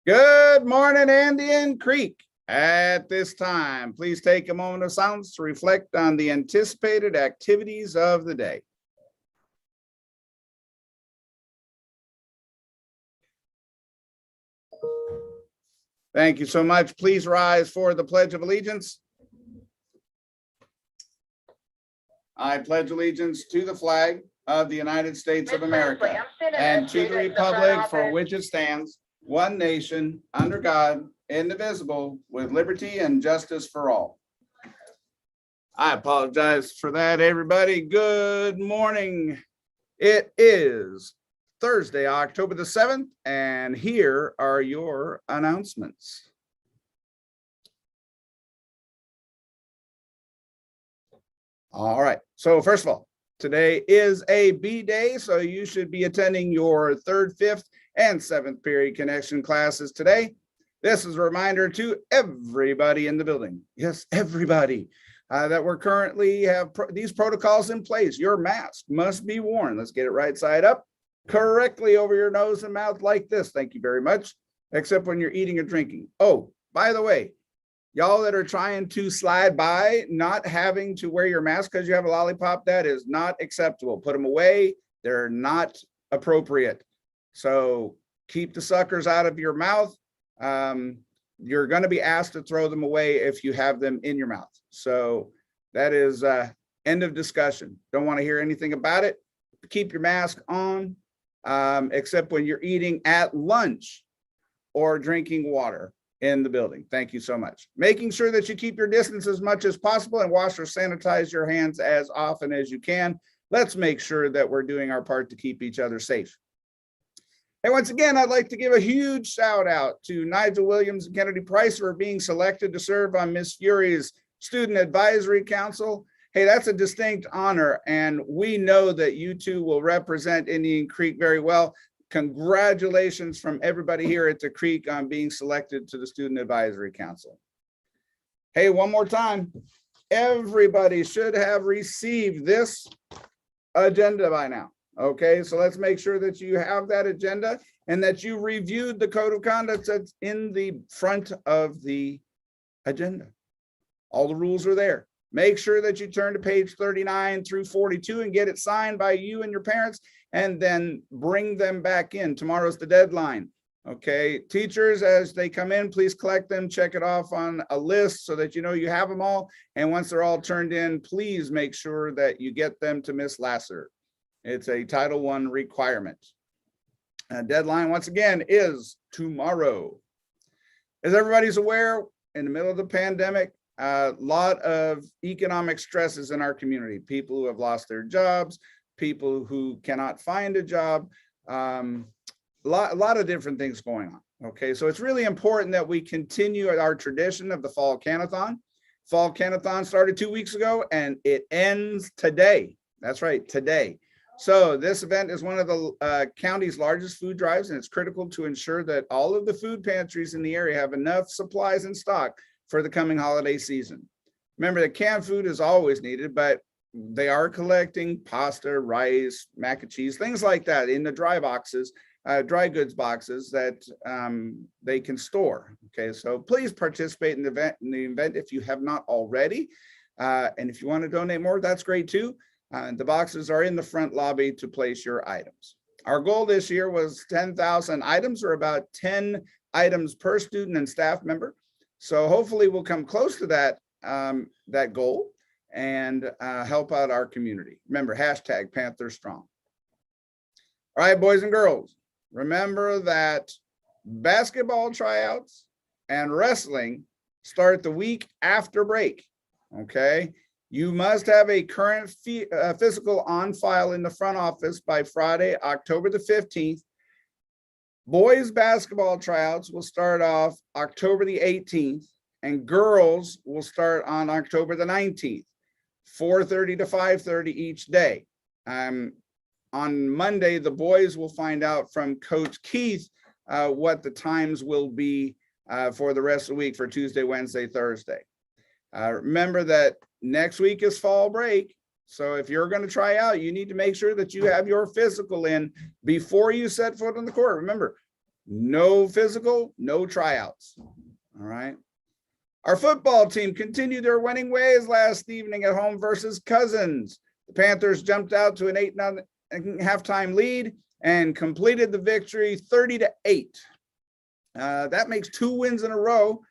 Good morning, Andean Creek. At this time, please take a moment of silence to reflect on the anticipated activities of the day. Thank you so much. Please rise for the Pledge of Allegiance. I pledge allegiance to the flag of the United States of America and to the republic for which it stands, one nation, under God, indivisible, with liberty and justice for all. I apologize for that, everybody. Good morning. It is Thursday, October the 7th, and here are your announcements. All right. So first of all, today is a B day, so you should be attending your 3rd, 5th, and 7th period connection classes today. This is a reminder to everybody in the building. Yes, everybody. That we're currently have these protocols in place. Your mask must be worn. Let's get it right side up, correctly over your nose and mouth like this. Thank you very much. Except when you're eating or drinking. Oh, by the way, y'all that are trying to slide by, not having to wear your mask because you have a lollipop, that is not acceptable. Put them away. They're not appropriate. So keep the suckers out of your mouth. You're going to be asked to throw them away if you have them in your mouth. So that is end of discussion. Don't want to hear anything about it. Keep your mask on, except when you're eating at lunch or drinking water in the building. Thank you so much. Making sure that you keep your distance as much as possible and wash or sanitize your hands as often as you can. Let's make sure that we're doing our part to keep each other safe. And once again, I'd like to give a huge shout out to Nigel Williams and Kennedy Price for being selected to serve on Miss Furie's Student Advisory Council. Hey, that's a distinct honor, and we know that you two will represent Indian Creek very well. Congratulations from everybody here at the Creek on being selected to the Student Advisory Council. Hey, one more time, everybody should have received this agenda by now. Okay, so let's make sure that you have that agenda and that you reviewed the code of conduct that's in the front of the agenda. All the rules are there. Make sure that you turn to page 39 through 42 and get it signed by you and your parents, and then bring them back in. Tomorrow's the deadline. Okay, teachers, as they come in, please collect them, check it off on a list so that you know you have them all. And once they're all turned in, please make sure that you get them to Miss Lasser. It's a Title I requirement. Deadline, once again, is tomorrow. As everybody's aware, in the middle of the pandemic, a lot of economic stresses in our community. People who have lost their jobs, people who cannot find a job, a lot of different things going on. Okay, so it's really important that we continue our tradition of the Fall Canathon. Fall Canathon started 2 weeks ago and it ends today. That's right, today. So this event is one of the county's largest food drives, and it's critical to ensure that all of the food pantries in the area have enough supplies in stock for the coming holiday season. Remember that canned food is always needed, but they are collecting pasta, rice, mac and cheese, things like that in the dry boxes, dry goods boxes that they can store. Okay, so please participate in the event if you have not already. And if you want to donate more, that's great too. The boxes are in the front lobby to place your items. Our goal this year was 10,000 items, or about 10 items per student and staff member. So hopefully we'll come close to that, that goal and help out our community. Remember, hashtag Panther Strong. All right, boys and girls, remember that basketball tryouts and wrestling start the week after break, okay? You must have a current physical on file in the front office by Friday, October the 15th. Boys basketball tryouts will start off October the 18th, and girls will start on October the 19th, 4:30 to 5:30 each day. On Monday, the boys will find out from Coach Keith what the times will be for the rest of the week for Tuesday, Wednesday, Thursday. Remember that next week is fall break. So if you're going to try out, you need to make sure that you have your physical in before you set foot on the court. Remember, No physical, no tryouts. All right. Our football team continued their winning ways last evening at home versus Cousins. The Panthers jumped out to an 8-0 halftime lead and completed the victory 30-8. That makes 2 wins in a row,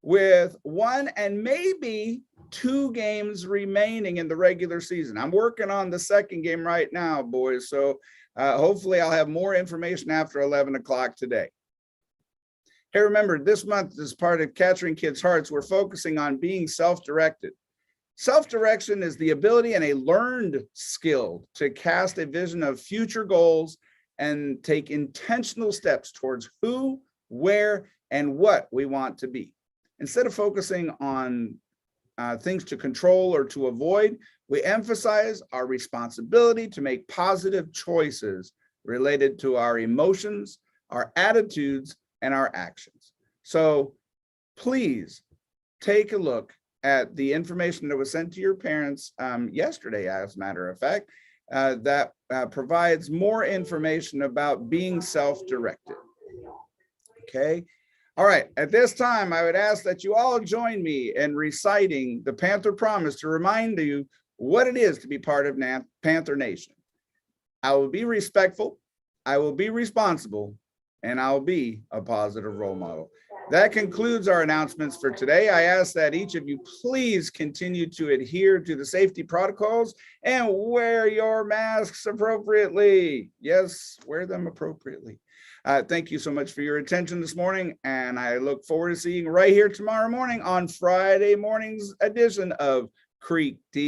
with 1 and maybe 2 games remaining in the regular season. I'm working on the second game right now, boys. So hopefully I'll have more information after 11 o'clock today. Hey, remember, this month, as part of Capturing Kids' Hearts, we're focusing on being self-directed. Self-direction is the ability and a learned skill to cast a vision of future goals and take intentional steps towards who, where, and what we want to be. Instead of focusing on things to control or to avoid, we emphasize our responsibility to make positive choices related to our emotions, our attitudes, and our actions. So please take a look at the information that was sent to your parents yesterday, as a matter of fact, that provides more information about being self-directed. Okay. All right. At this time, I would ask that you all join me in reciting the Panther Promise to remind you what it is to be part of Panther Nation. I will be respectful, I will be responsible, and I'll be a positive role model. That concludes our announcements for today. I ask that each of you please continue to adhere to the safety protocols and wear your masks appropriately. Yes, wear them appropriately. Thank you so much for your attention this morning, and I look forward to seeing you right here tomorrow morning on Friday morning's edition of Creek TV.